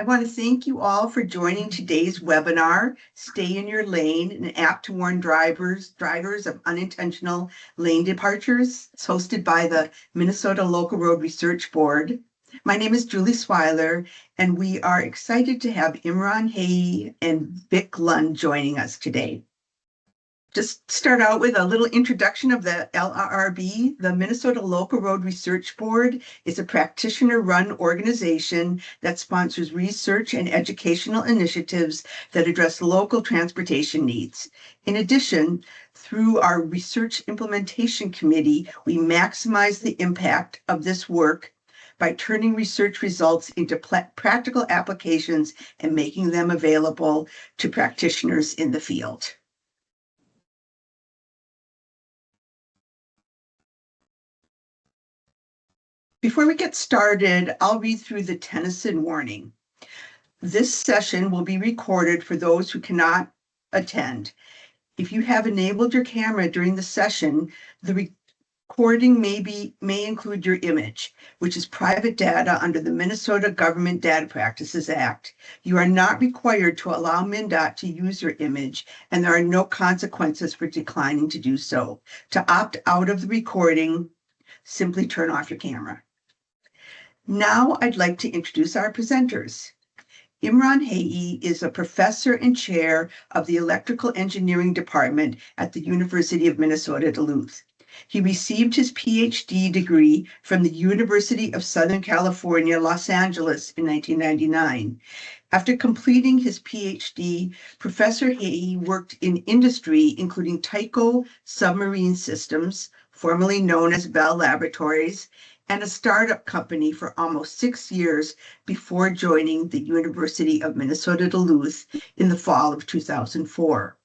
I want to thank you all for joining today's webinar, Stay in Your Lane, an app to warn drivers of unintentional lane departures. It's hosted by the Minnesota Local Road Research Board. My name is Julie Swiler, and we are excited to have Imran Hayee and Vic Lund joining us today. Just start out with a little introduction of the LRRB. The Minnesota Local Road Research Board is a practitioner-run organization that sponsors research and educational initiatives that address local transportation needs. In addition, through our Research Implementation Committee, we maximize the impact of this work by turning research results into practical applications and making them available to practitioners in the field. Before we get started, I'll read through the Tennyson warning. This session will be recorded for those who cannot attend. If you have enabled your camera during the session, the recording may include your image, which is private data under the Minnesota Government Data Practices Act. You are not required to allow MnDOT to use your image, and there are no consequences for declining to do so. To opt out of the recording, simply turn off your camera. Now I'd like to introduce our presenters. Imran Hayee is a professor and chair of the Electrical Engineering Department at the University of Minnesota Duluth. He received his PhD degree from the University of Southern California, Los Angeles in 1999. After completing his PhD, Professor Hayee worked in industry, including Tyco Submarine Systems, formerly known as Bell Laboratories, and a startup company for almost 6 years before joining the University of Minnesota Duluth in the fall of 2004.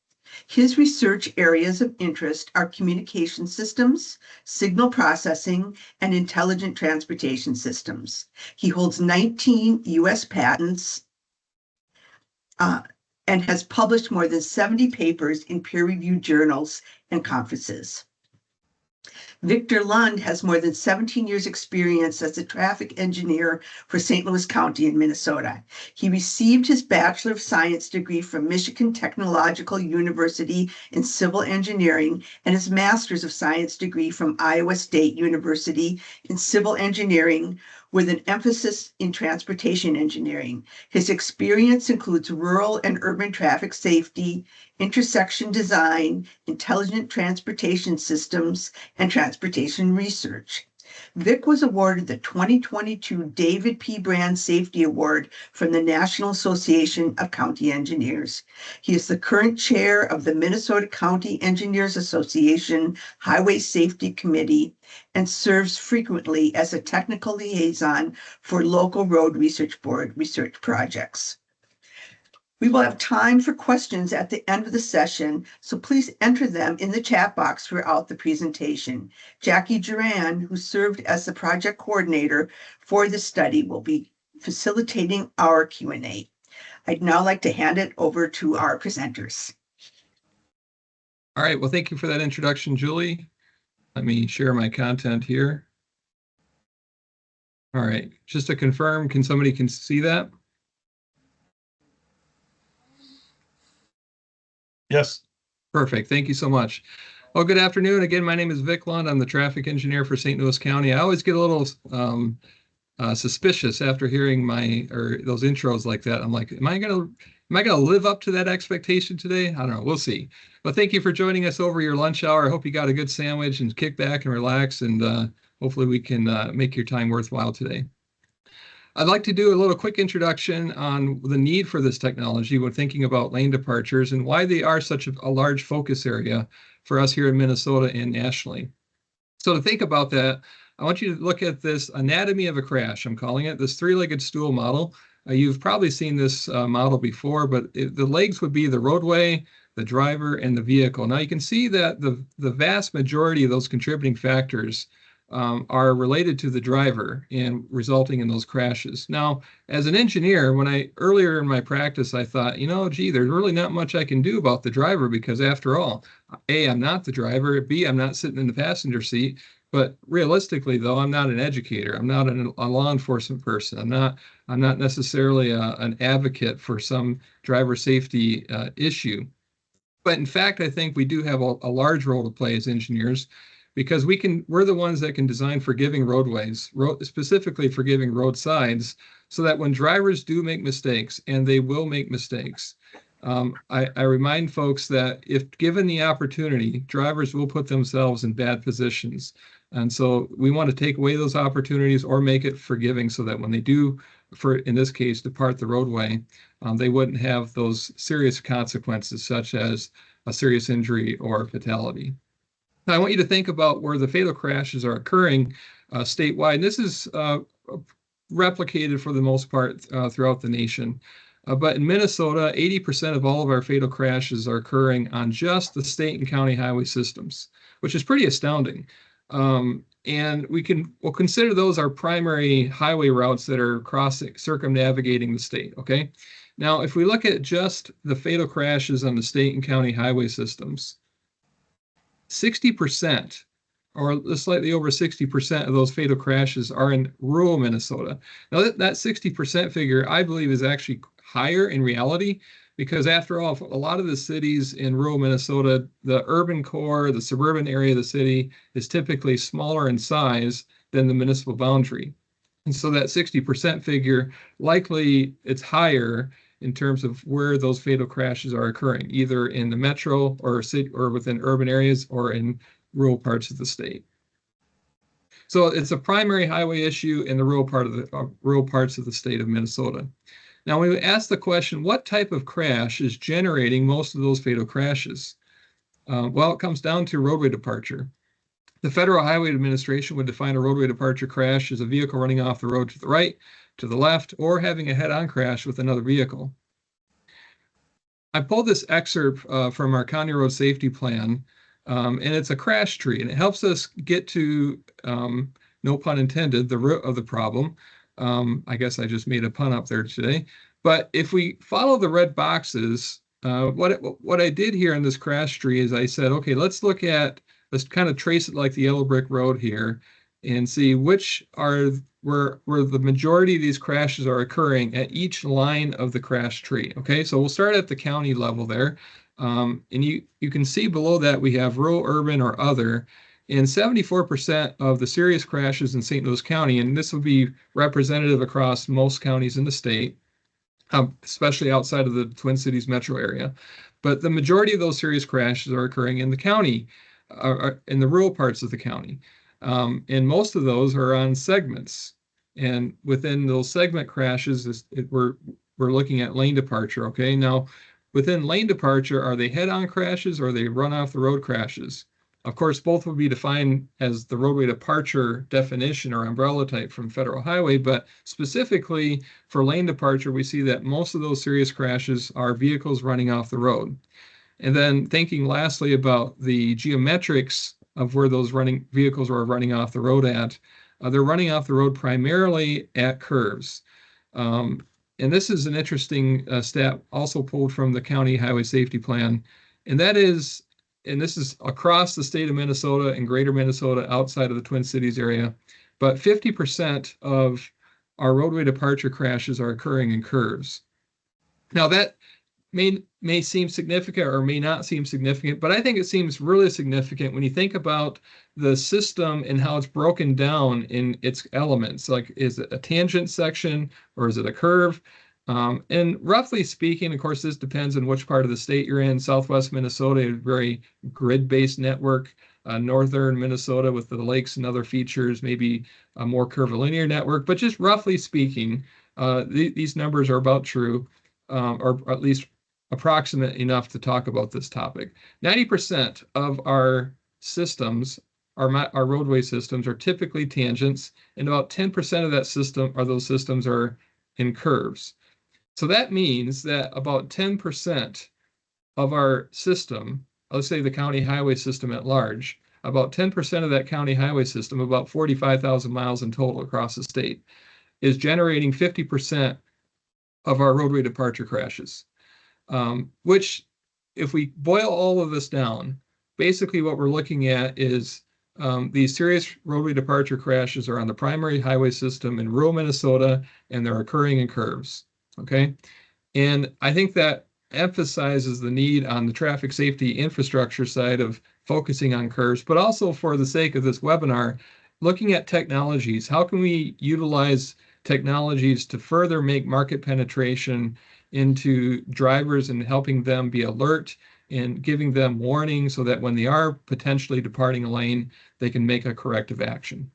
His research areas of interest are communication systems, signal processing, and intelligent transportation systems. He holds 19 U.S. patents and has published more than 70 papers in peer-reviewed journals and conferences. Victor Lund has more than 17 years experience as a traffic engineer for St. Louis County in Minnesota. He received his Bachelor of Science degree from Michigan Technological University in Civil Engineering and his Master's of Science degree from Iowa State University in Civil Engineering with an emphasis in transportation engineering. His experience includes rural and urban traffic safety, intersection design, intelligent transportation systems, and transportation research. Vic was awarded the 2022 David P. Brand Safety Award from the National Association of County Engineers. He is the current chair of the Minnesota County Engineers Association Highway Safety Committee and serves frequently as a technical liaison for Local Road Research Board research projects. We will have time for questions at the end of the session, so please enter them in the chat box throughout the presentation. Jackie Duran, who served as the project coordinator for the study, will be facilitating our Q&A. I'd now like to hand it over to our presenters. All right, well, thank you for that introduction, Julie. Let me share my content here. All right, just to confirm, can somebody see that? Yes. Perfect. Thank you so much. Well, good afternoon. Again, my name is Vic Lund. I'm the traffic engineer for St. Louis County. I always get a little suspicious after hearing those intros like that. I'm like, am I gonna live up to that expectation today? I don't know. We'll see. But thank you for joining us over your lunch hour. I hope you got a good sandwich and kick back and relax, and hopefully we can make your time worthwhile today. I'd like to do a little quick introduction on the need for this technology when thinking about lane departures and why they are such a large focus area for us here in Minnesota and nationally. So to think about that, I want you to look at this anatomy of a crash. I'm calling it this three-legged stool model. You've probably seen this model before, but the legs would be the roadway, the driver, and the vehicle. Now you can see that the vast majority of those contributing factors are related to the driver and resulting in those crashes. Now, as an engineer, earlier in my practice, I thought, gee, there's really not much I can do about the driver because after all, A, I'm not the driver, B, I'm not sitting in the passenger seat, But realistically, though, I'm not an educator. I'm not a law enforcement person. I'm not necessarily an advocate for some driver safety issue. But in fact, I think we do have a large role to play as engineers, because we're the ones that can design forgiving roadways, specifically forgiving roadsides, so that when drivers do make mistakes, and they will make mistakes, I remind folks that if given the opportunity, drivers will put themselves in bad positions. And so we want to take away those opportunities or make it forgiving, so that when they do, in this case, depart the roadway, they wouldn't have those serious consequences, such as a serious injury or fatality. Now, I want you to think about where the fatal crashes are occurring statewide. And this is replicated for the most part throughout the nation. But in Minnesota, 80% of all of our fatal crashes are occurring on just the state and county highway systems, which is pretty astounding. And we'll consider those our primary highway routes that are circumnavigating the state, okay? Now, if we look at just the fatal crashes on the state and county highway systems, 60%, or slightly over 60% of those fatal crashes are in rural Minnesota. Now, that 60% figure, I believe, is actually higher in reality, because after all, a lot of the cities in rural Minnesota, the urban core, the suburban area of the city is typically smaller in size than the municipal boundary. And so that 60% figure, likely it's higher in terms of where those fatal crashes are occurring, either in the metro or city or within urban areas or in rural parts of the state. So it's a primary highway issue in the rural parts of the state of Minnesota. Now, we ask the question, what type of crash is generating most of those fatal crashes? Well, it comes down to roadway departure. The Federal Highway Administration would define a roadway departure crash as a vehicle running off the road to the right, to the left, or having a head-on crash with another vehicle. I pulled this excerpt from our County Road Safety Plan, and it's a crash tree, and it helps us get to, no pun intended, the root of the problem. I guess I just made a pun up there today. But if we follow the red boxes, what I did here in this crash tree is I said, okay, let's kind of trace it like the yellow brick road here and see which are where the majority of these crashes are occurring at each line of the crash tree. Okay, so we'll start at the county level there. And you can see below that we have rural, urban, or other. And 74% of the serious crashes in St. Louis County, and this will be representative across most counties in the state, especially outside of the Twin Cities metro area. But the majority of those serious crashes are occurring in the county, in the rural parts of the county. And most of those are on segments. And within those segment crashes, we're looking at lane departure, okay? Now, within lane departure, are they head-on crashes or are they run-off-the-road crashes? Of course, both would be defined as the roadway departure definition or umbrella type from federal highway, but specifically for lane departure, we see that most of those serious crashes are vehicles running off the road. And then thinking lastly about the geometrics of where those vehicles are running off the road at, they're running off the road primarily at curves. And this is an interesting stat also pulled from the County Highway Safety Plan, and this is across the state of Minnesota and greater Minnesota outside of the Twin Cities area, but 50% of our roadway departure crashes are occurring in curves. Now that may seem significant or may not seem significant, but I think it seems really significant when you think about the system and how it's broken down in its elements. Like, is it a tangent section or is it a curve? And roughly speaking, of course, this depends on which part of the state you're in. Southwest Minnesota, a very grid-based network. Northern Minnesota with the lakes and other features, maybe a more curvilinear network. But just roughly speaking, these numbers are about true, or at least approximate enough to talk about this topic. 90% of our systems, our roadway systems, are typically tangents, and about 10% of those systems are in curves. So that means that about 10% of our system, let's say the county highway system at large, about 10% of that county highway system, about 45,000 miles in total across the state, is generating 50% of our roadway departure crashes. Which, if we boil all of this down, basically what we're looking at is These serious roadway departure crashes are on the primary highway system in rural Minnesota, and they're occurring in curves. Okay. And I think that emphasizes the need on the traffic safety infrastructure side of focusing on curves, but also for the sake of this webinar, looking at technologies. How can we utilize technologies to further make market penetration into drivers and helping them be alert and giving them warning so that when they are potentially departing a lane, they can make a corrective action.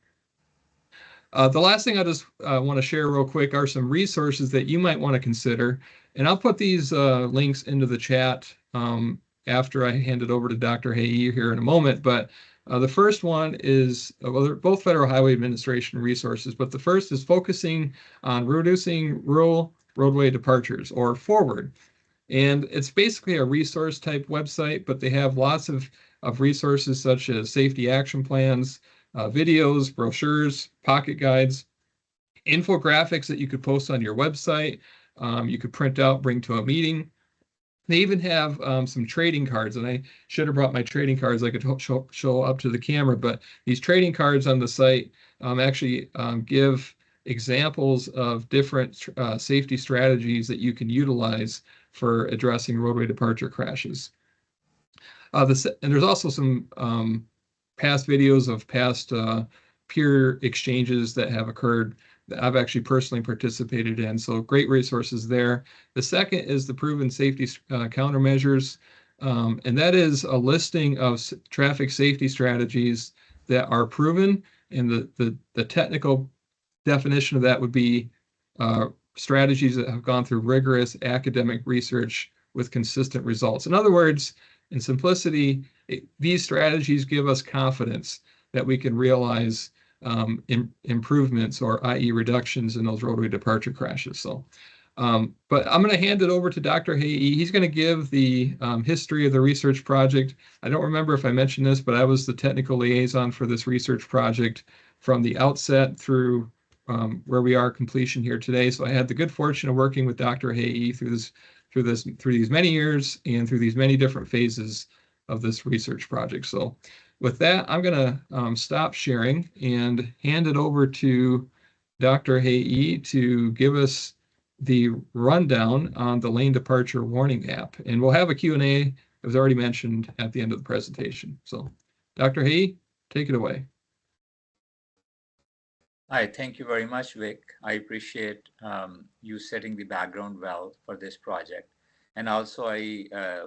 The last thing I just want to share real quick are some resources that you might want to consider. And I'll put these links into the chat after I hand it over to Dr. Hayee here in a moment. But the first one is, well, they're both Federal Highway Administration resources, but the first is focusing on reducing rural roadway departures, or FORWARD. And it's basically a resource type website, but they have lots of resources such as safety action plans, videos, brochures, pocket guides, infographics that you could post on your website. You could print out, bring to a meeting. They even have some trading cards, and I should have brought my trading cards. I could show up to the camera, but these trading cards on the site actually give examples of different safety strategies that you can utilize for addressing roadway departure crashes. And there's also some past videos of past peer exchanges that have occurred that I've actually personally participated in. So great resources there. The second is the proven safety countermeasures. And that is a listing of traffic safety strategies that are proven. And the technical definition of that would be strategies that have gone through rigorous academic research with consistent results. In other words, in simplicity, these strategies give us confidence that we can realize improvements, or i.e. reductions in those roadway departure crashes. So, but I'm going to hand it over to Dr. Hayee. He's going to give the history of the research project. I don't remember if I mentioned this, but I was the technical liaison for this research project from the outset through where we are completion here today. So I had the good fortune of working with Dr. Hayee through these many years and through these many different phases of this research project. So with that, I'm going to stop sharing and hand it over to Dr. Hayee to give us the rundown on the lane departure warning app. And we'll have a Q&A, as already mentioned, at the end of the presentation. So Dr. Hayee, take it away. Hi, thank you very much, Vic. I appreciate you setting the background well for this project. And also I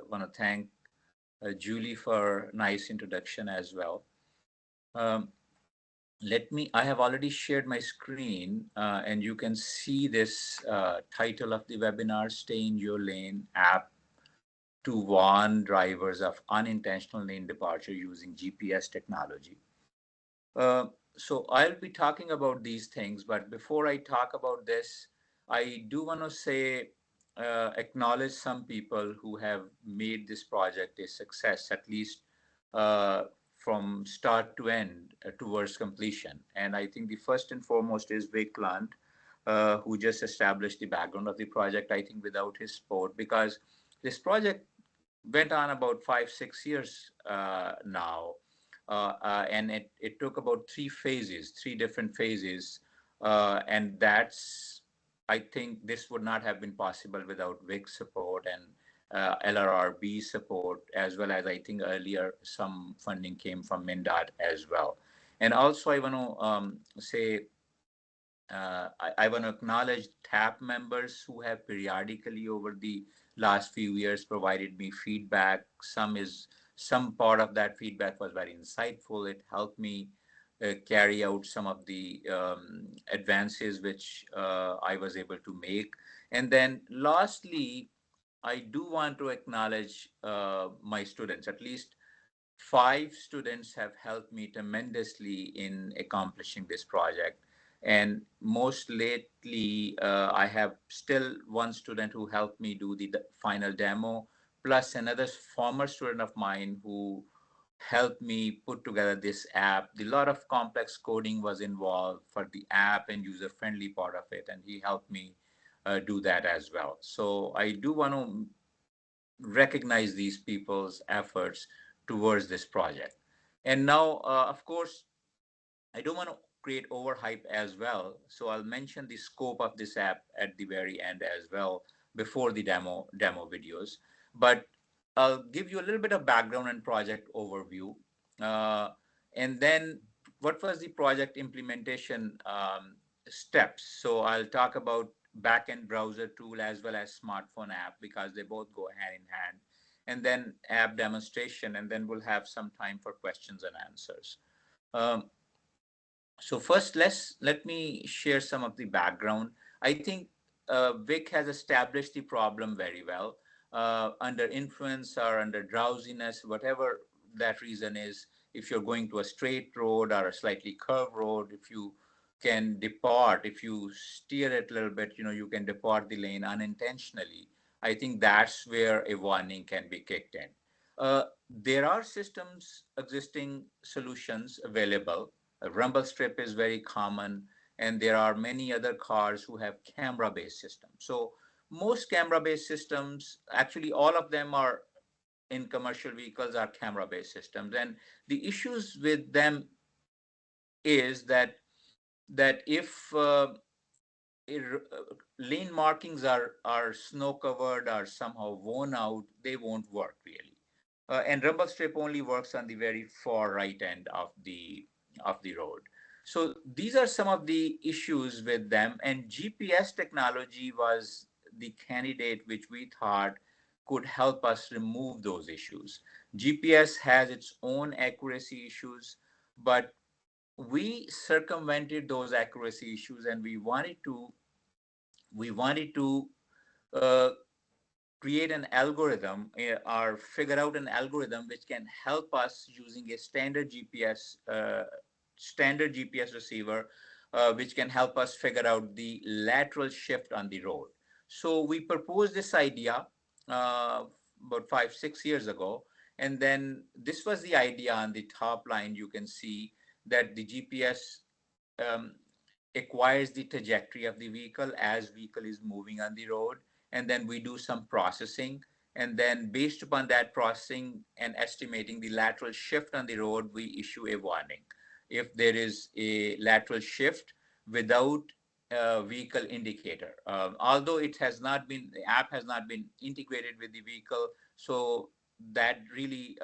want to thank Julie for a nice introduction as well. I have already shared my screen and you can see this title of the webinar, Stay in Your Lane app to warn drivers of unintentional lane departure using GPS technology. So I'll be talking about these things, but before I talk about this, I do want to say, acknowledge some people who have made this project a success, at least from start to end towards completion. And I think the first and foremost is Victor Lund, who just established the background of the project. I think without his support, because this project went on about 5-6 years now. And it took about 3 different phases. And I think this would not have been possible without Vic's support and LRRB support, as well as I think earlier some funding came from MnDOT as well. And also I want to say, I want to acknowledge TAP members who have periodically over the last few years provided me feedback. Some part of that feedback was very insightful. It helped me carry out some of the advances which I was able to make. And then lastly, I do want to acknowledge my students. At least 5 students have helped me tremendously in accomplishing this project. And most lately, I have still one student who helped me do the final demo, plus another former student of mine who helped me put together this app. A lot of complex coding was involved for the app and user-friendly part of it, and he helped me do that as well. So I do want to recognize these people's efforts towards this project. And now, of course, I don't want to create overhype as well. So I'll mention the scope of this app at the very end as well before the demo videos. But I'll give you a little bit of background and project overview. Uh, and then what was the project implementation steps? So I'll talk about backend browser tool as well as smartphone app because they both go hand in hand. And then app demonstration, and then we'll have some time for questions and answers. Um, so first, let me share some of the background. I think Vic has established the problem very well. Under influence or under drowsiness, whatever that reason is, if you're going to a straight road or a slightly curved road, if you can depart, if you steer it a little bit, you can depart the lane unintentionally. I think that's where a warning can be kicked in. There are systems, existing solutions available. A rumble strip is very common, and there are many other cars who have camera-based systems. So most camera-based systems, actually all of them are in commercial vehicles are camera-based systems. And the issues with them is that if lane markings are snow covered or somehow worn out, they won't work really. And rumble strip only works on the very far right end of the road. So these are some of the issues with them. And GPS technology was the candidate which we thought could help us remove those issues. GPS has its own accuracy issues, but we circumvented those accuracy issues, and we wanted to uh, create an algorithm or figure out an algorithm which can help us using a standard GPS receiver, which can help us figure out the lateral shift on the road. So we proposed this idea about 5-6 years ago, and then this was the idea. On the top line you can see that the GPS um, acquires the trajectory of the vehicle as vehicle is moving on the road, and then we do some processing, and then based upon that processing and estimating the lateral shift on the road, we issue a warning if there is a lateral shift without a vehicle indicator. Although the app has not been integrated with the vehicle, so that really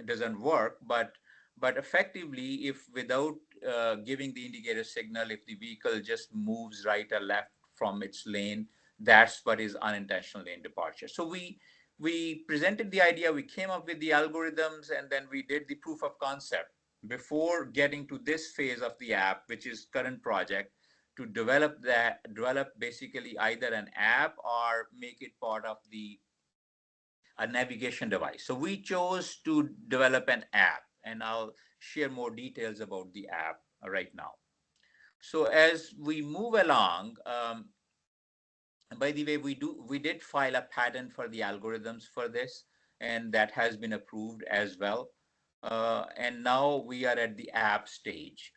doesn't work. But effectively, if without giving the indicator signal, if the vehicle just moves right or left from its lane, that's what is unintentional lane departure. So we presented the idea, we came up with the algorithms, and then we did the proof of concept before getting to this phase of the app, which is current project, to develop basically either an app or make it part of a navigation device. So we chose to develop an app, and I'll share more details about the app right now. So as we move along, by the way, we did file a patent for the algorithms for this, and that has been approved as well. And now we are at the app stage.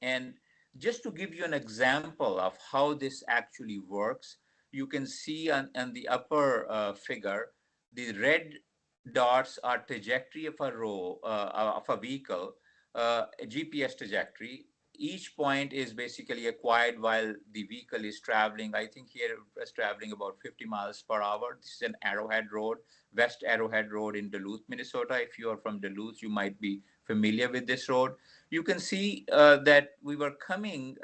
And just to give you an example of how this actually works, you can see on the upper figure, the red dots are trajectory of a vehicle, a GPS trajectory. Each point is basically acquired while the vehicle is traveling. I think here it was traveling about 50 miles per hour. This is an Arrowhead Road, West Arrowhead Road in Duluth, Minnesota. If you are from Duluth, you might be familiar with this road. You can see that we were coming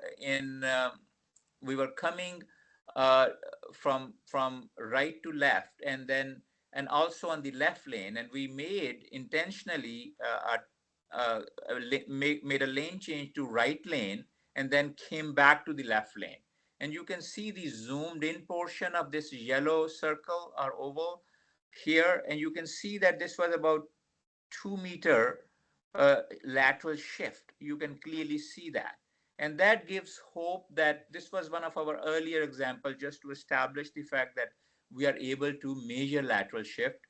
uh, from right to left, and also on the left lane, and we made intentionally made a lane change to right lane, and then came back to the left lane. And you can see the zoomed in portion of this yellow circle or oval here, and you can see that this was about 2 meter lateral shift. You can clearly see that. And that gives hope that this was one of our earlier examples, just to establish the fact that we are able to measure lateral shift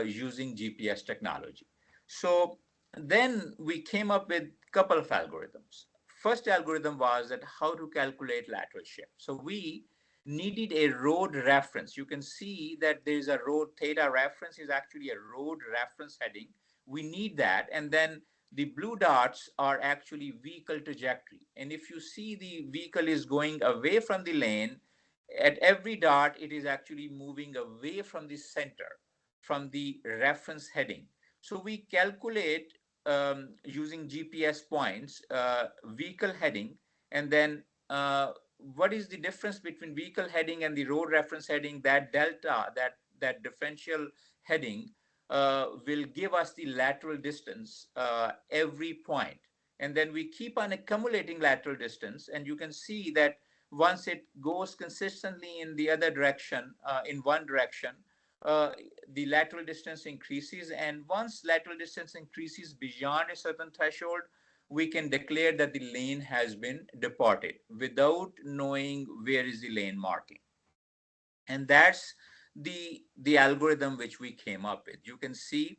using GPS technology. So then we came up with a couple of algorithms. First algorithm was that how to calculate lateral shift. So we needed a road reference. You can see that there's a road, theta reference is actually a road reference heading. We need that. And then The blue dots are actually vehicle trajectory. And if you see the vehicle is going away from the lane, at every dot, it is actually moving away from the center, from the reference heading. So we calculate using GPS points, vehicle heading, and then what is the difference between vehicle heading and the road reference heading? That delta, that differential heading will give us the lateral distance every point. And then we keep on accumulating lateral distance. And you can see that once it goes consistently in the other direction, in one direction, uh, the lateral distance increases. And once lateral distance increases beyond a certain threshold, we can declare that the lane has been departed without knowing where is the lane marking. And that's the algorithm which we came up with. You can see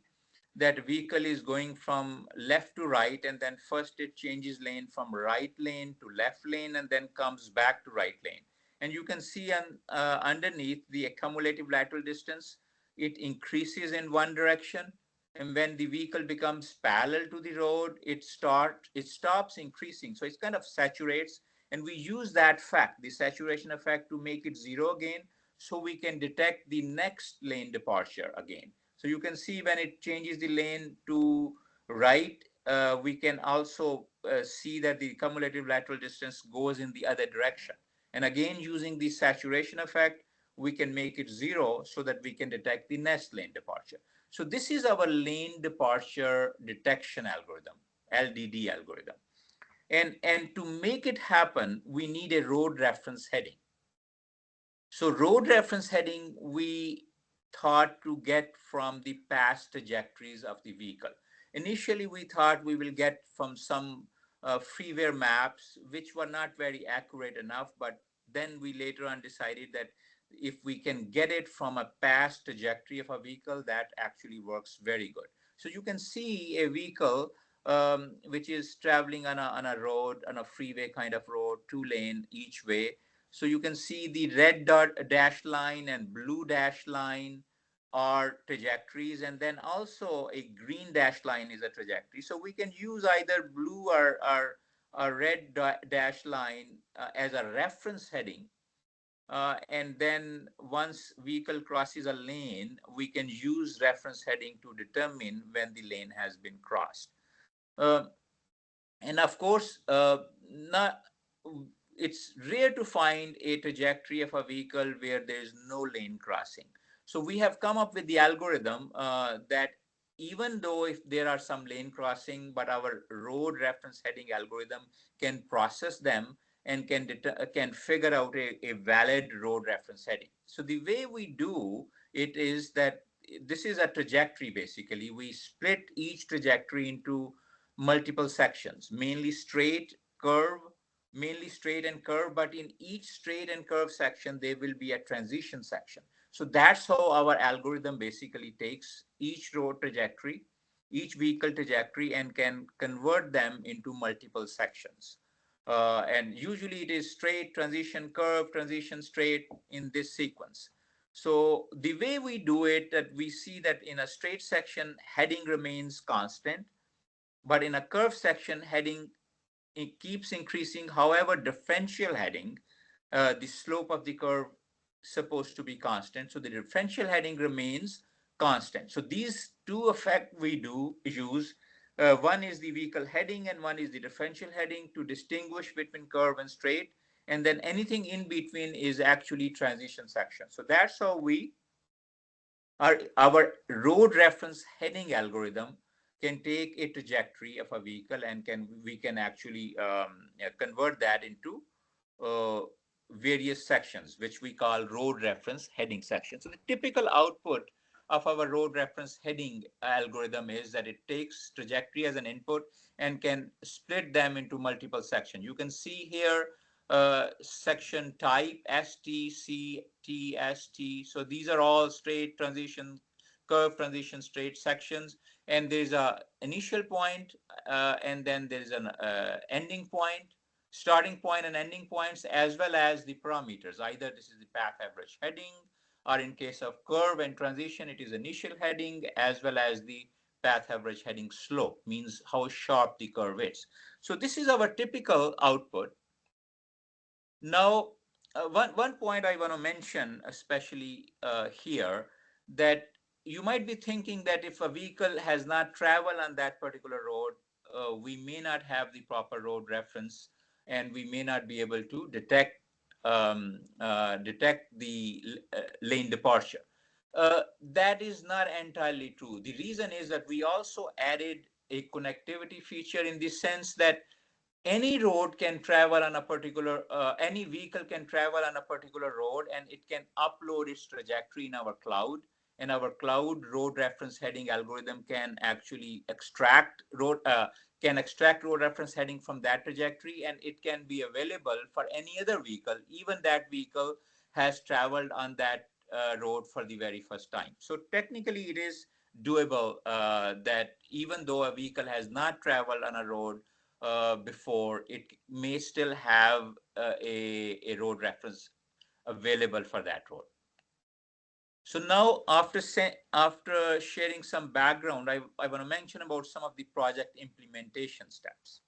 that vehicle is going from left to right, and then first it changes lane from right lane to left lane and then comes back to right lane. And you can see underneath the accumulative lateral distance, it increases in one direction, and when the vehicle becomes parallel to the road, it stops increasing, so it kind of saturates. And we use that fact, the saturation effect, to make it zero again, so we can detect the next lane departure again. So you can see when it changes the lane to right, we can also see that the cumulative lateral distance goes in the other direction. And again, using the saturation effect, we can make it zero so that we can detect the next lane departure. So this is our lane departure detection algorithm, LDD algorithm. And to make it happen, we need a road reference heading. So road reference heading, we thought to get from the past trajectories of the vehicle. Initially, we thought we will get from some freeware maps, which were not very accurate enough, but then we later on decided that if we can get it from a past trajectory of a vehicle, that actually works very good. So you can see a vehicle which is traveling on a road, on a freeway kind of road, 2 lane each way. So you can see the red dot dash line and blue dash line are trajectories, and then also a green dash line is a trajectory. So we can use either blue or red dash line as a reference heading. And then once vehicle crosses a lane, we can use reference heading to determine when the lane has been crossed. Uh, and of course, not it's rare to find a trajectory of a vehicle where there is no lane crossing. So we have come up with the algorithm that even though if there are some lane crossing, but our road reference heading algorithm can process them and can figure out a valid road reference heading. So the way we do it is that this is a trajectory. Basically, we split each trajectory into multiple sections, mainly straight and curve, but in each straight and curve section, there will be a transition section. So that's how our algorithm basically takes each road trajectory, each vehicle trajectory, and can convert them into multiple sections. And usually it is straight, transition, curve, transition, straight in this sequence. So the way we do it, that we see that in a straight section, heading remains constant, but in a curve section, heading it keeps increasing. However, differential heading, the slope of the curve supposed to be constant. So the differential heading remains constant. So these two effects we do use. One is the vehicle heading and one is the differential heading to distinguish between curve and straight. And then anything in between is actually transition section. So that's how our road reference heading algorithm can take a trajectory of a vehicle and we can actually convert that into uh, various sections, which we call road reference heading sections. So the typical output of our road reference heading algorithm is that it takes trajectory as an input and can split them into multiple sections. You can see here section type ST, CT, ST. So these are all straight transition, curve transition, straight sections. And there's a initial point, and then there's an ending point, starting point and ending points, as well as the parameters. Either this is the path average heading, or in case of curve and transition, it is initial heading as well as the path average heading slope, means how sharp the curve is. So this is our typical output. Now, one point I want to mention, especially here, that you might be thinking that if a vehicle has not traveled on that particular road, we may not have the proper road reference, and we may not be able to detect the lane departure. That is not entirely true. The reason is that we also added a connectivity feature, in the sense that any road can travel on a particular any vehicle can travel on a particular road, and it can upload its trajectory in our cloud, and our cloud road reference heading algorithm can actually extract road reference heading from that trajectory, and it can be available for any other vehicle, even that vehicle has traveled on that road for the very first time. So technically it is doable, that even though a vehicle has not traveled on a road before, it may still have a road reference available for that road. So now, after sharing some background, I want to mention about some of the project implementation steps.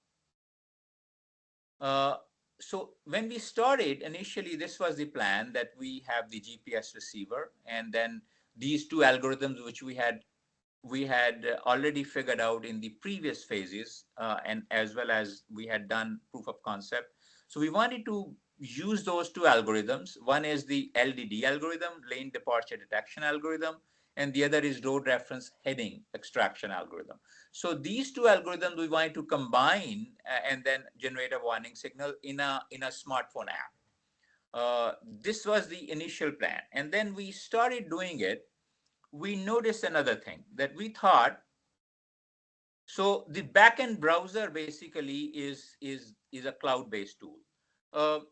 So when we started, initially, this was the plan, that we have the GPS receiver, and then these two algorithms which we had already figured out in the previous phases, and as well as we had done proof of concept. So we wanted to use those two algorithms. One is the LDD algorithm, lane departure detection algorithm, and the other is road reference heading extraction algorithm. So these two algorithms we wanted to combine, and then generate a warning signal in a smartphone app. This was the initial plan, and then we started doing it. We noticed another thing, that we thought, so the backend browser basically is a cloud-based tool.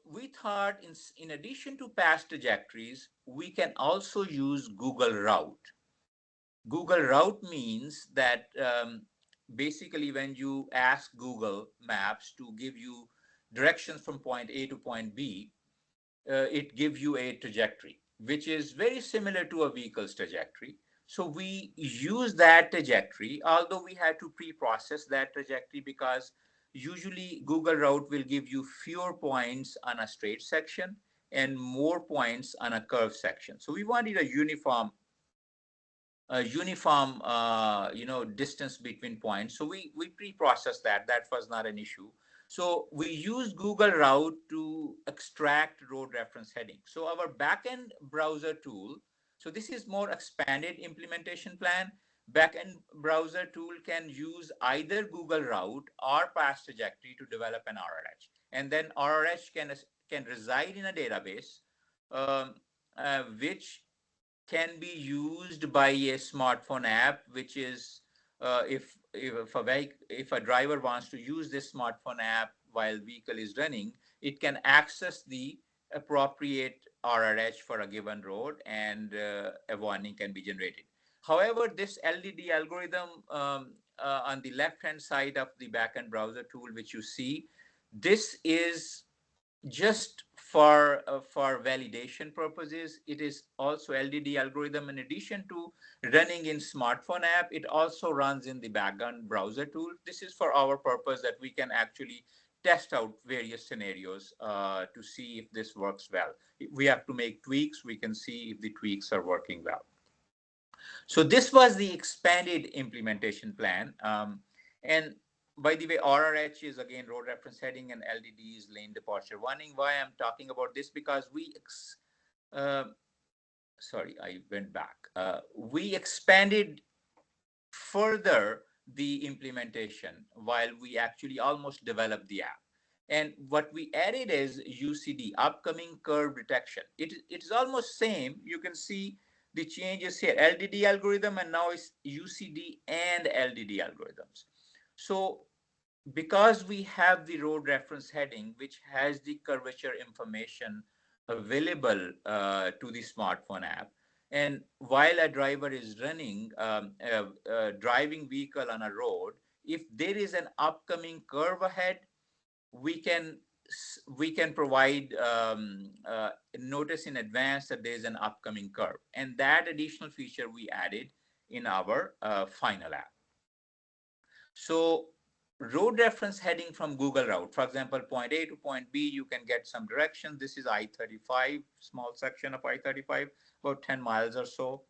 We thought, in addition to past trajectories, we can also use Google Route. Google Route means that basically when you ask Google Maps to give you directions from point A to point B, it gives you a trajectory, which is very similar to a vehicle's trajectory. So we use that trajectory, although we had to pre-process that trajectory, because usually Google Route will give you fewer points on a straight section and more points on a curved section. So we wanted a uniform distance between points. So we pre-processed that. That was not an issue. So we use Google Route to extract road reference heading. So our backend browser tool, so this is more expanded implementation plan. Backend browser tool can use either Google Route or past trajectory to develop an RRH. And then RRH can reside in a database, which can be used by a smartphone app, which is if a driver wants to use this smartphone app while vehicle is running, it can access the appropriate RRH for a given road, and a warning can be generated. However, this LDD algorithm on the left-hand side of the backend browser tool, which you see, this is just for validation purposes. It is also LDD algorithm. In addition to running in smartphone app, it also runs in the background browser tool. This is for our purpose, that we can actually test out various scenarios to see if this works well. If we have to make tweaks, we can see if the tweaks are working well. So this was the expanded implementation plan. And by the way, RRH is again road reference heading, and LDD is lane departure warning. Why I'm talking about this? Because sorry, I went back. We expanded further the implementation while we actually almost developed the app. And what we added is UCD, upcoming curve detection. It is almost same. You can see the changes here, LDD algorithm, and now it's UCD and LDD algorithms. So because we have the road reference heading, which has the curvature information available to the smartphone app, and while a driver is running driving vehicle on a road, if there is an upcoming curve ahead, we can provide notice in advance that there is an upcoming curve, and that additional feature we added in our final app. So road reference heading from Google route, for example, point A to point B, you can get some direction. This is I-35, small section of I-35, about 10 miles or so.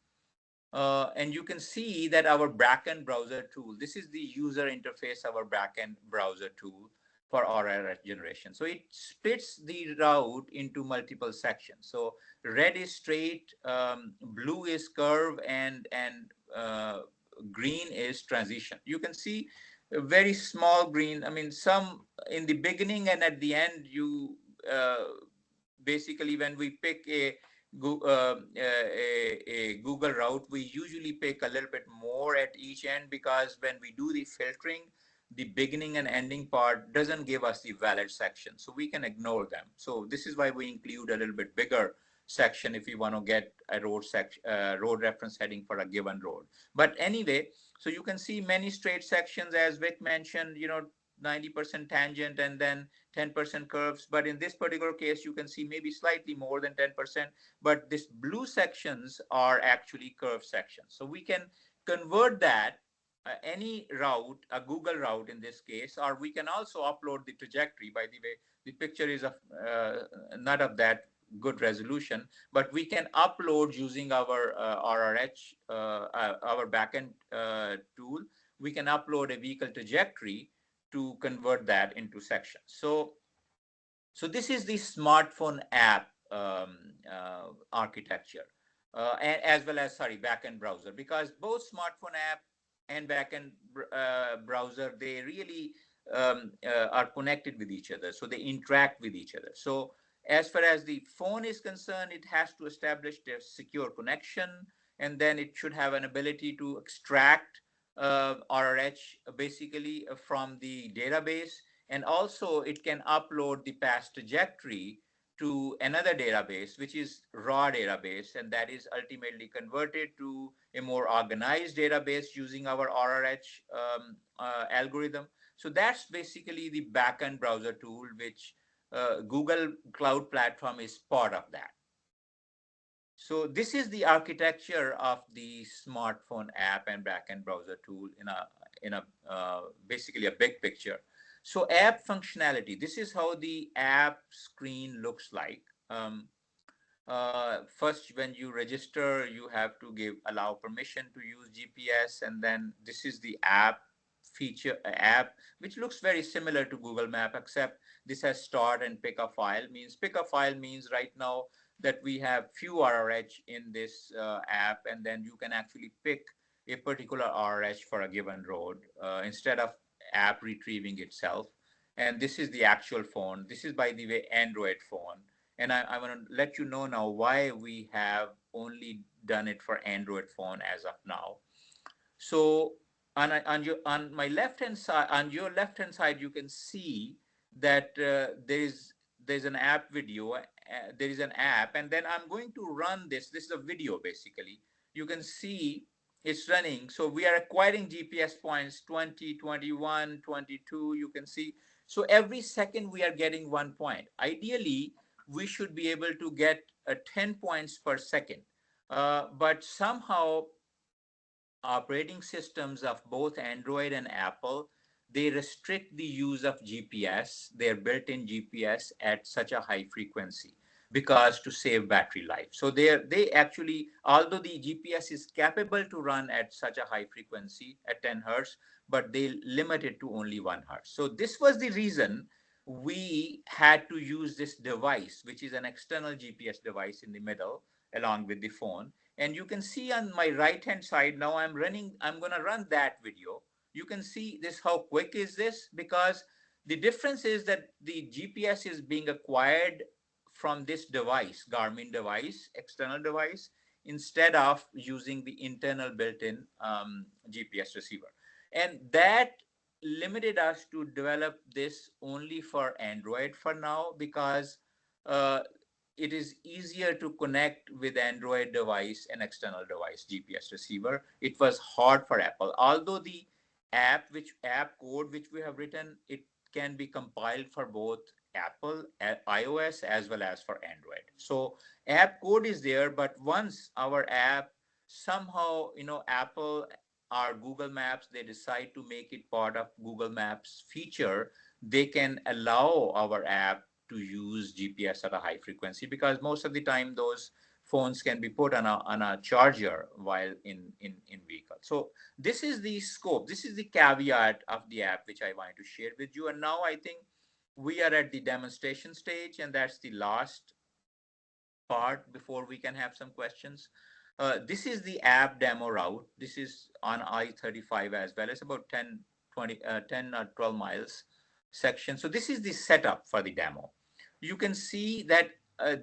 And you can see that our backend browser tool, this is the user interface of our backend browser tool for RRS generation. So it splits the route into multiple sections. So red is straight, blue is curve, and green is transition. You can see a very small green. I mean, some in the beginning and at the end, you basically when we pick a Google route, we usually pick a little bit more at each end, because when we do the filtering, the beginning and ending part doesn't give us the valid section. So we can ignore them. So this is why we include a little bit bigger section if you want to get a road reference heading for a given road. But anyway, so you can see many straight sections, as Vic mentioned, 90% tangent and then 10% curves. But in this particular case, you can see maybe slightly more than 10%, but these blue sections are actually curved sections. So we can convert that any route, a Google route in this case, or we can also upload the trajectory. By the way, the picture is of not of that good resolution, but we can upload using our RRH, our backend tool. We can upload a vehicle trajectory to convert that into sections. So this is the smartphone app architecture, as well as, sorry, backend browser, because both smartphone app and backend browser, they really are connected with each other. So they interact with each other. So as far as the phone is concerned, it has to establish their secure connection, and then it should have an ability to extract RRH basically from the database, and also it can upload the past trajectory to another database, which is raw database, and that is ultimately converted to a more organized database using our RRH algorithm. So that's basically the backend browser tool, which Google Cloud Platform is part of that. So this is the architecture of the smartphone app and backend browser tool in a basically a big picture. So app functionality, this is how the app screen looks like. First, when you register, you have to allow permission to use GPS, and then this is the app app, which looks very similar to Google Map, except this has start and pick a file. Pick a file means right now that we have few RRH in this app, and then you can actually pick a particular RRH for a given road instead of app retrieving itself. And this is the actual phone. This is, by the way, Android phone. And I want to let you know now why we have only done it for Android phone as of now. So on my left hand side, on your left hand side, you can see that there's an app video. There is an app, and then I'm going to run this. This is a video basically. You can see it's running. So we are acquiring GPS points 20, 21, 22. You can see. So every second we are getting 1 point. Ideally, we should be able to get 10 points per second. But somehow operating systems of both Android and Apple, they restrict the use of GPS, their built-in GPS, at such a high frequency, because to save battery life. So they actually, although the GPS is capable to run at such a high frequency at 10 hertz, but they limit it to only 1 hertz. So this was the reason we had to use this device, which is an external GPS device in the middle along with the phone. And you can see on my right hand side now, I'm going to run that video. You can see this, how quick is this, because the difference is that the GPS is being acquired from this device, Garmin device, external device, instead of using the internal built-in GPS receiver. And that limited us to develop this only for Android for now, because it is easier to connect with Android device and external device GPS receiver. It was hard for Apple, although the app code which we have written, it can be compiled for both Apple, iOS, as well as for Android. So app code is there, but once our app somehow, Apple our Google Maps, they decide to make it part of Google Maps feature, they can allow our app to use GPS at a high frequency, because most of the time those phones can be put on a charger while in vehicle. So this is the scope, this is the caveat of the app which I wanted to share with you. And now I think we are at the demonstration stage, and that's the last part before we can have some questions. This is the app demo route. This is on I-35 as well. It's about 10 or 12 miles section. So this is the setup for the demo. You can see that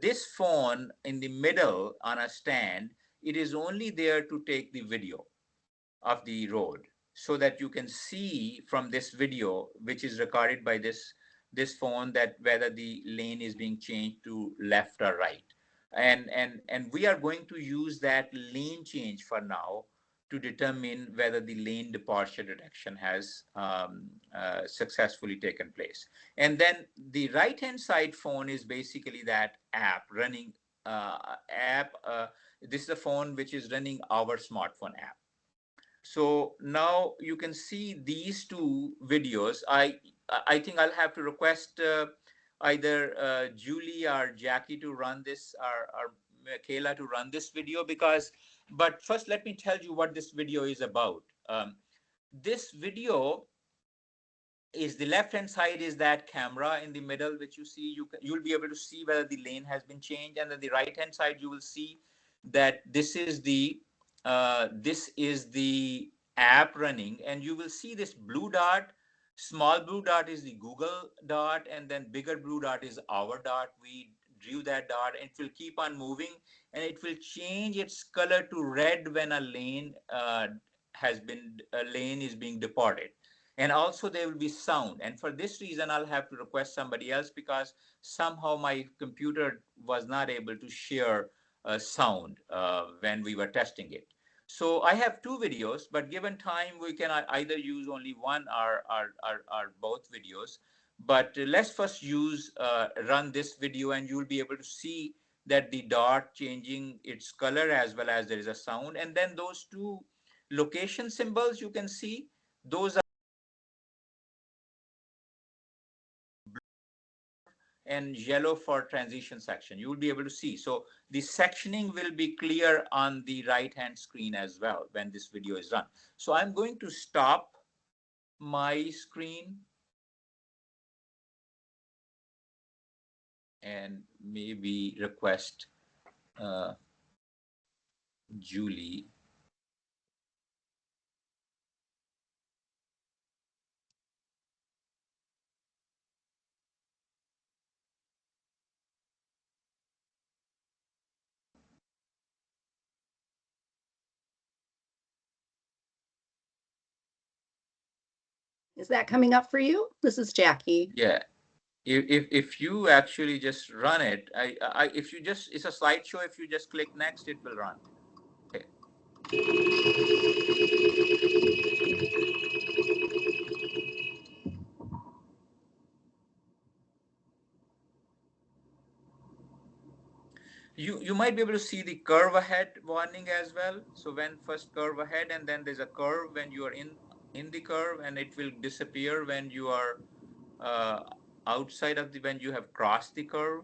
this phone in the middle on a stand, it is only there to take the video of the road, so that you can see from this video, which is recorded by this phone, that whether the lane is being changed to left or right. And we are going to use that lane change for now to determine whether the lane departure detection has successfully taken place. And then the right hand side phone is basically that app running app. This is a phone which is running our smartphone app. So now you can see these two videos. I think I'll have to request either Julie or Jackie to run this, or Kayla to run this video, because, but first let me tell you what this video is about. This video is, the left hand side is that camera in the middle which you see. You'll be able to see whether the lane has been changed, and then the right hand side you will see that this is the app running, and you will see this blue dot. Small blue dot is the Google dot, and then bigger blue dot is our dot. We drew that dot, and it will keep on moving, and it will change its color to red when a lane is being departed. And also there will be sound, and for this reason I'll have to request somebody else, because somehow my computer was not able to share sound when we were testing it. So I have two videos, but given time we can either use only one or both videos. But let's first run this video, and you'll be able to see that the dot changing its color as well as there is a sound. And then those two location symbols you can see, those are and yellow for transition section. You will be able to see. So the sectioning will be clear on the right hand screen as well when this video is run. So I'm going to stop my screen and maybe request Julie. Is that coming up for you? This is Jackie. Yeah. If you actually just run it, if you just, it's a slideshow. If you just click next, it will run. Okay. You might be able to see the curve ahead warning as well. So when first curve ahead, and then there's a curve when you are in the curve, and it will disappear when you are outside of when you have crossed the curve.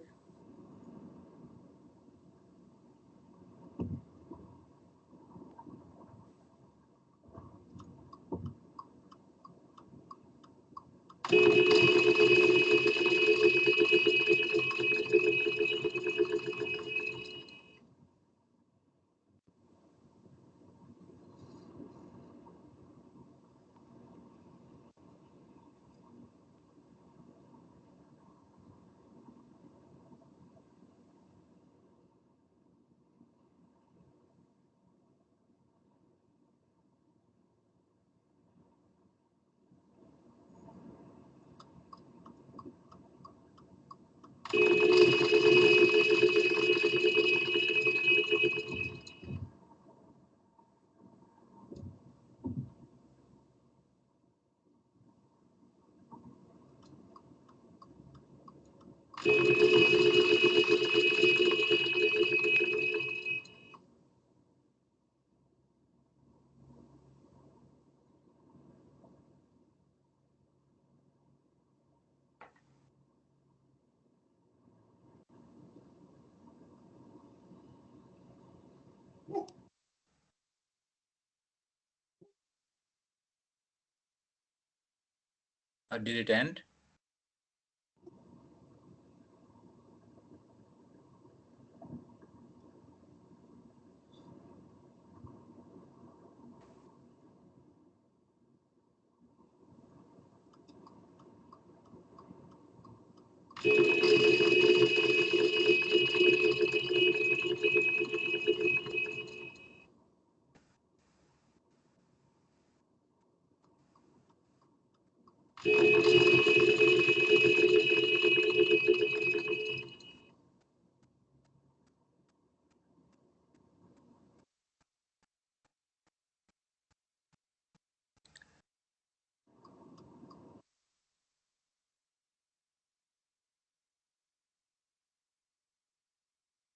Did it end?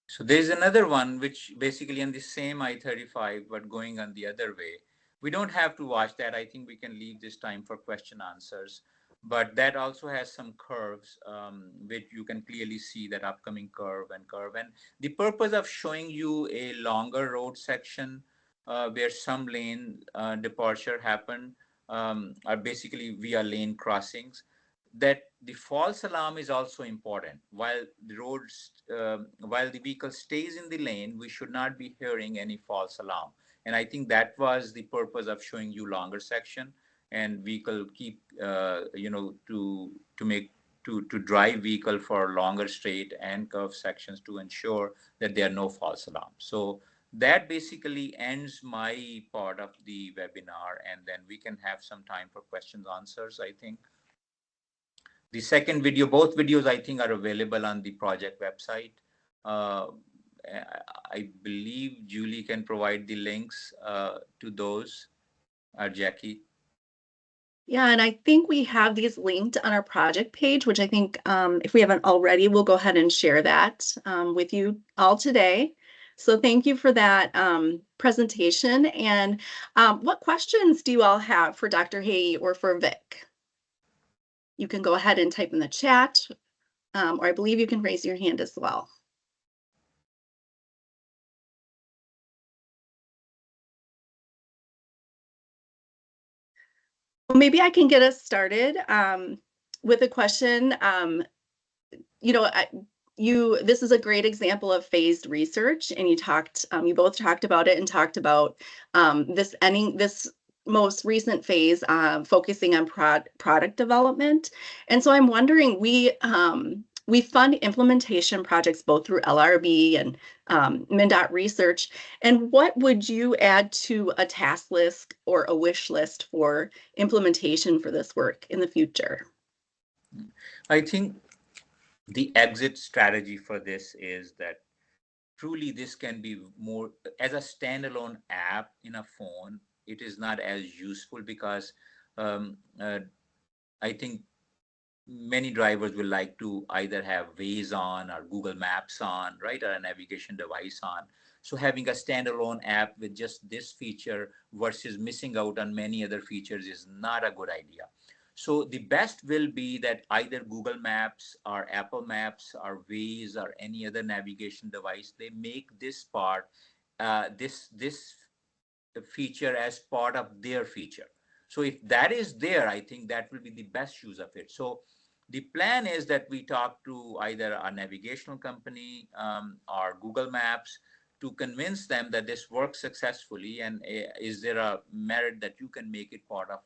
So there's another one which basically on the same I-35 but going on the other way. We don't have to watch that. I think we can leave this time for question answers. But that also has some curves, which you can clearly see that upcoming curve and curve. And the purpose of showing you a longer road section where some lane departure happened are basically via lane crossings, that the false alarm is also important. While the roads, while the vehicle stays in the lane, we should not be hearing any false alarm. And I think that was the purpose of showing you longer section, and vehicle keep, to drive vehicle for longer straight and curve sections to ensure that there are no false alarms. So that basically ends my part of the webinar, and then we can have some time for questions, answers, I think. The second video, both videos I think are available on the project website. I believe Julie can provide the links to those, or Jackie. Yeah, and I think we have these linked on our project page, which I think if we haven't already, we'll go ahead and share that with you all today. So thank you for that presentation. And what questions do you all have for Dr. Hayee or for Vic? You can go ahead and type in the chat, or I believe you can raise your hand as well. Well, maybe I can get us started with a question. This is a great example of phased research, and you both talked about it and talked about this most recent phase focusing on product development. And so I'm wondering, we fund implementation projects both through LRRB and MnDOT research. And what would you add to a task list or a wish list for implementation for this work in the future? I think the exit strategy for this is that truly this can be more as a standalone app in a phone. It is not as useful because I think many drivers will like to either have Waze on or Google Maps on, right, or a navigation device on. So having a standalone app with just this feature versus missing out on many other features is not a good idea. So the best will be that either Google Maps or Apple Maps or Waze or any other navigation device, they make this part, this feature as part of their feature. So if that is there, I think that will be the best use of it. So the plan is that we talk to either a navigational company or Google Maps to convince them that this works successfully, and is there a merit that you can make it part of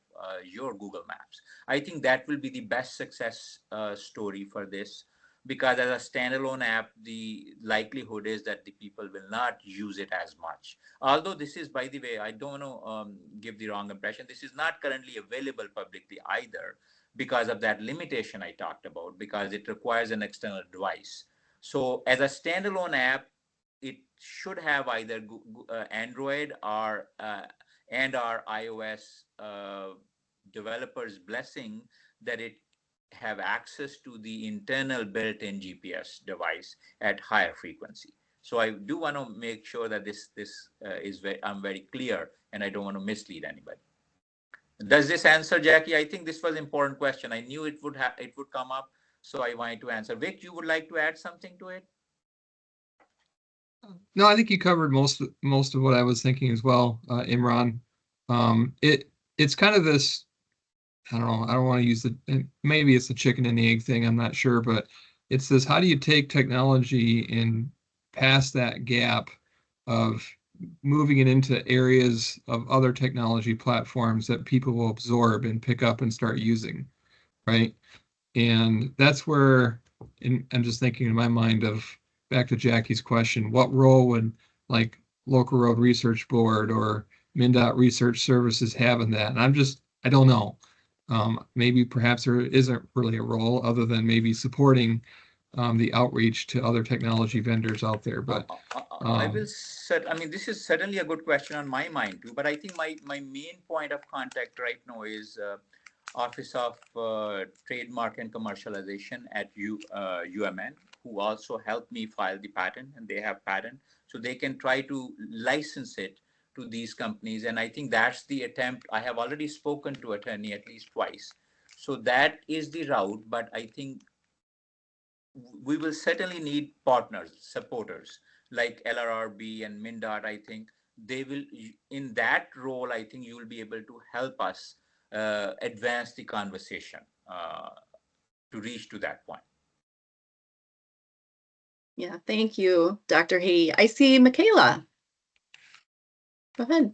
your Google Maps. I think that will be the best success story for this, because as a standalone app, the likelihood is that the people will not use it as much. Although this is, by the way, I don't want to give the wrong impression, this is not currently available publicly either, because of that limitation I talked about, because it requires an external device. So as a standalone app, it should have either Android or iOS developers' blessing that it have access to the internal built-in GPS device at higher frequency. So I do want to make sure that I'm very clear, and I don't want to mislead anybody. Does this answer, Jackie? I think this was an important question. I knew it would come up, so I wanted to answer. Vic, you would like to add something to it? No, I think you covered most of what I was thinking as well, Imran. It's kind of this I don't know, I don't want to use maybe it's the chicken and the egg thing, I'm not sure, but it says, how do you take technology and pass that gap of moving it into areas of other technology platforms that people will absorb and pick up and start using, right? And that's where, and I'm just thinking in my mind of back to Jackie's question, what role would like local road research board or MnDOT research services have in that? And I don't know. Maybe perhaps there isn't really a role other than maybe supporting the outreach to other technology vendors out there. But I will set, I mean, this is certainly a good question on my mind too, but I think my main point of contact right now is Office of Trademark and Commercialization at UMN, who also helped me file the patent, and they have patent, so they can try to license it to these companies. And I think that's the attempt. I have already spoken to attorney at least twice. So that is the route, but I think we will certainly need partners, supporters like LRRB and MnDOT. I think they will, in that role, I think you will be able to help us advance the conversation to reach to that point. Yeah, thank you, Dr. Hayee. I see Michaela. Go ahead.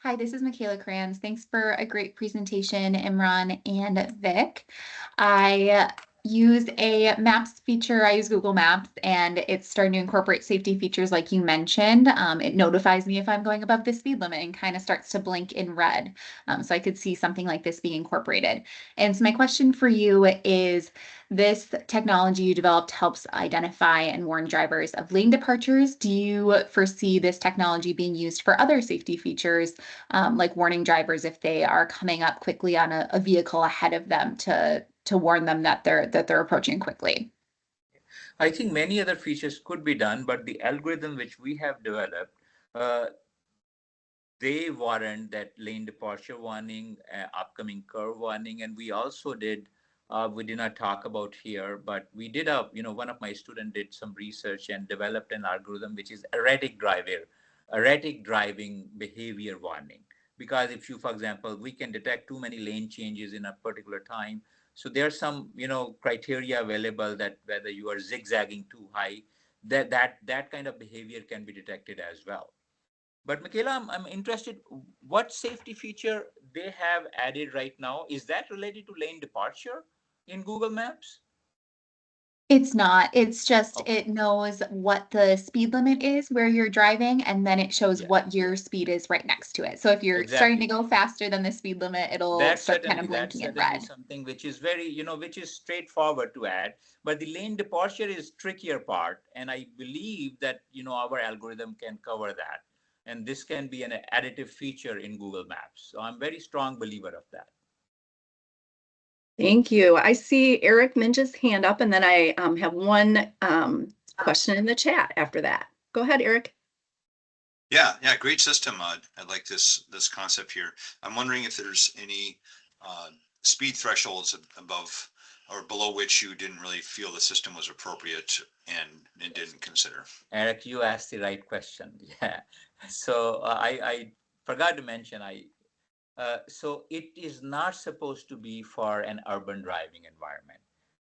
Hi, this is Michaela Kranz. Thanks for a great presentation, Imran and Vic. I use a maps feature. I use Google Maps, and it's starting to incorporate safety features like you mentioned. It notifies me if I'm going above the speed limit and kind of starts to blink in red. So I could see something like this being incorporated. And so my question for you is, this technology you developed helps identify and warn drivers of lane departures. Do you foresee this technology being used for other safety features, like warning drivers if they are coming up quickly on a vehicle ahead of them to warn them that they're approaching quickly? I think many other features could be done, but the algorithm which we have developed, they warrant that lane departure warning, upcoming curve warning, and we also did. We did not talk about here, but we did one of my students did some research and developed an algorithm which is erratic driving behavior warning. Because if you, for example, we can detect too many lane changes in a particular time. So there are some, criteria available that whether you are zigzagging too high, that kind of behavior can be detected as well. But Michaela, I'm interested, what safety feature they have added right now? Is that related to lane departure in Google Maps? It's not. It's just Okay. it knows what the speed limit is where you're driving, and then it shows Yeah. what your speed is right next to it. So if you're starting to Exactly. go faster than the speed limit, it'll That's start kind certainly of that's blinking in certainly red. something which is very, which is straightforward to add. But the lane departure is trickier part, and I believe that our algorithm can cover that, and this can be an additive feature in Google Maps. So I'm very strong believer of that. Thank you. I see Eric Minge's hand up, and then I have one question in the chat after that. Go ahead, Eric. Yeah, great system. I like this concept here. I'm wondering if there's any speed thresholds above or below which you didn't really feel the system was appropriate and didn't consider. Eric, you asked the right question. Yeah. So I forgot to mention, so it is not supposed to be for an urban driving environment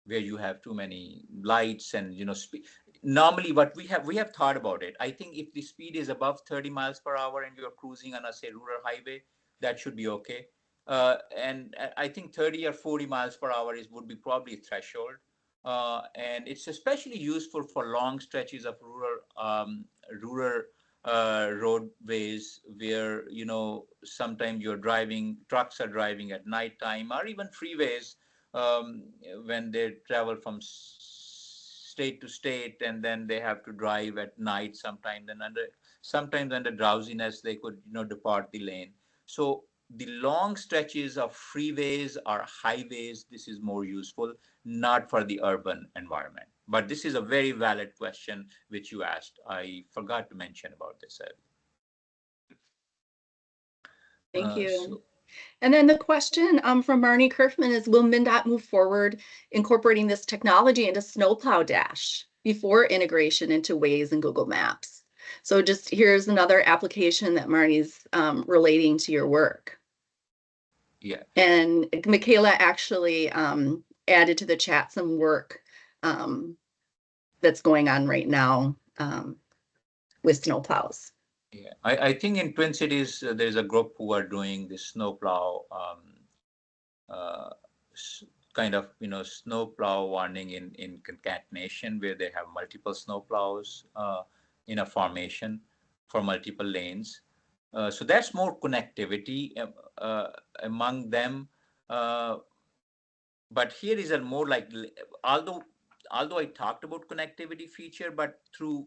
where you have too many lights and speed. Normally, what we have thought about it. I think if the speed is above 30 miles per hour and you're cruising on a say rural highway, that should be okay. And I think 30 or 40 miles per hour would be probably threshold. And it's especially useful for long stretches of rural roadways where sometimes trucks are driving at nighttime, or even freeways when they travel from state to state, and then they have to drive at night sometimes, and sometimes under drowsiness they could depart the lane. So the long stretches of freeways or highways, this is more useful, not for the urban environment. But this is a very valid question which you asked. I forgot to mention about this. Thank you. And then the question from Marnie Kerfman is, will MnDOT move forward incorporating this technology into Snowplow Dash before integration into Waze and Google Maps? So just here's another application that Marnie's relating to your work. Yeah. And Michaela actually added to the chat some work that's going on right now with snowplows. Yeah, I think in Twin Cities there's a group who are doing the snowplow uh, kind of snowplow warning in concatenation, where they have multiple snowplows in a formation for multiple lanes. So that's more connectivity among them. But here is a more like, although I talked about connectivity feature, but through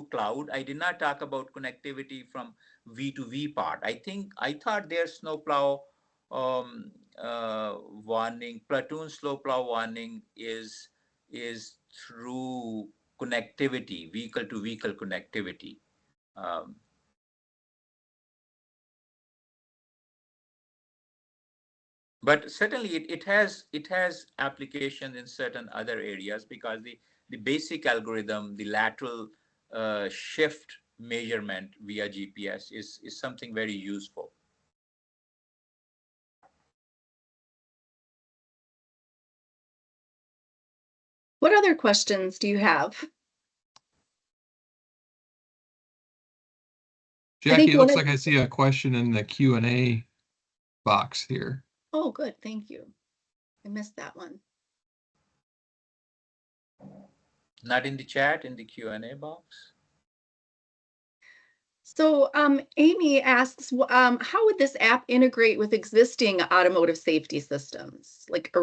cloud, I did not talk about connectivity from V to V part. I thought their snowplow um, warning, platoon snowplow warning is through connectivity, vehicle to vehicle connectivity. Um, but certainly it has application in certain other areas, because the basic algorithm, the lateral shift measurement via GPS is something very useful. What other questions do you have? Jackie, it looks like I see a question in the Q&A box here. Oh, good. Thank you. I missed that one. Not in the chat, in the Q&A box. So Amy asks, how would this app integrate with existing automotive safety systems, like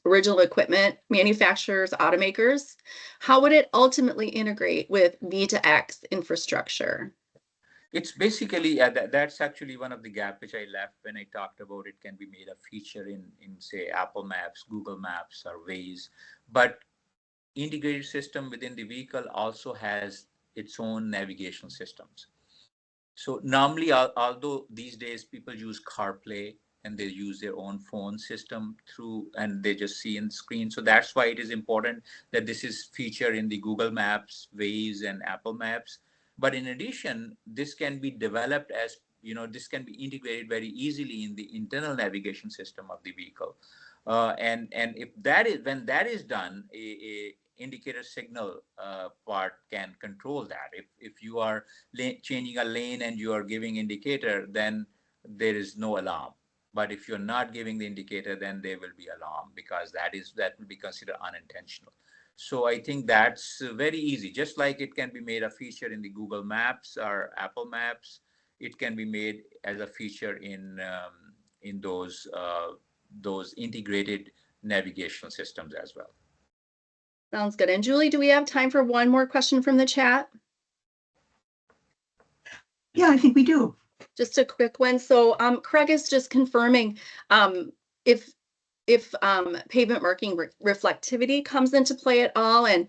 original equipment manufacturers, automakers? How would it ultimately integrate with V2X infrastructure? It's basically that's actually one of the gap which I left when I talked about it can be made a feature in say Apple Maps, Google Maps, or Waze. But integrated system within the vehicle also has its own navigation systems. So normally, although these days people use CarPlay and they use their own phone system through, and they just see in the screen. So that's why it is important that this is featured in the Google Maps, Waze, and Apple Maps. But in addition, this can be developed as, this can be integrated very easily in the internal navigation system of the vehicle. And if that is, when that is done, a indicator signal part can control that. If you are changing a lane and you are giving indicator, then there is no alarm. But if you're not giving the indicator, then there will be alarm, because that will be considered unintentional. So I think that's very easy. Just like it can be made a feature in the Google Maps or Apple Maps, it can be made as a feature in those integrated navigational systems as well. Sounds good. And Julie, do we have time for one more question from the chat? Yeah, I think we do. Just a quick one. So Craig is just confirming if pavement marking reflectivity comes into play at all. And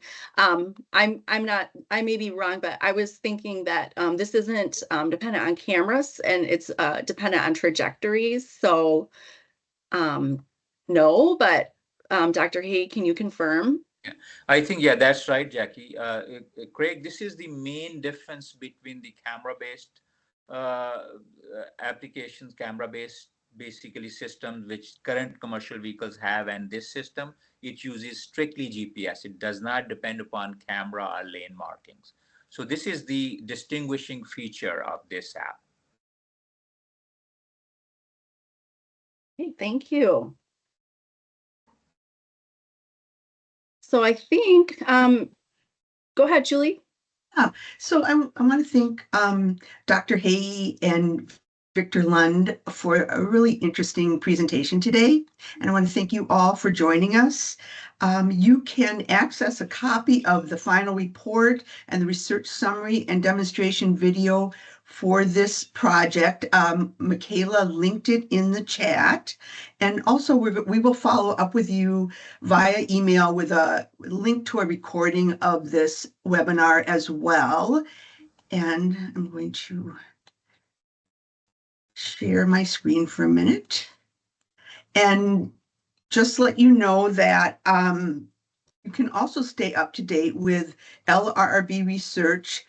I may be wrong, but I was thinking that this isn't dependent on cameras, and it's dependent on trajectories. So no, but Dr. Hayee, can you confirm? Yeah, I think, yeah, that's right, Jackie. Craig, this is the main difference between the camera-based applications, camera-based basically systems which current commercial vehicles have, and this system, it uses strictly GPS. It does not depend upon camera or lane markings. So this is the distinguishing feature of this app. Okay, thank you. So I think, go ahead, Julie. Yeah, so I want to thank Dr. Hayee and Victor Lund for a really interesting presentation today. And I want to thank you all for joining us. You can access a copy of the final report and the research summary and demonstration video for this project. Michaela linked it in the chat. And also we will follow up with you via email with a link to a recording of this webinar as well. And I'm going to share my screen for a minute. And just let you know that you can also stay up to date with LRRB research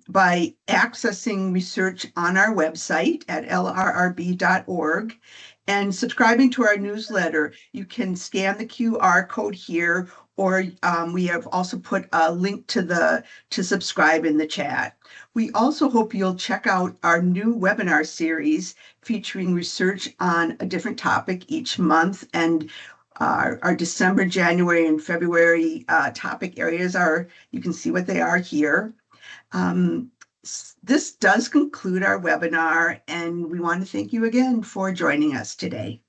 by accessing research on our website at lrrb.org and subscribing to our newsletter. You can scan the QR code here, or we have also put a link to subscribe in the chat. We also hope you'll check out our new webinar series featuring research on a different topic each month. And our December, January, and February topic areas you can see what they are here. This does conclude our webinar, and we want to thank you again for joining us today.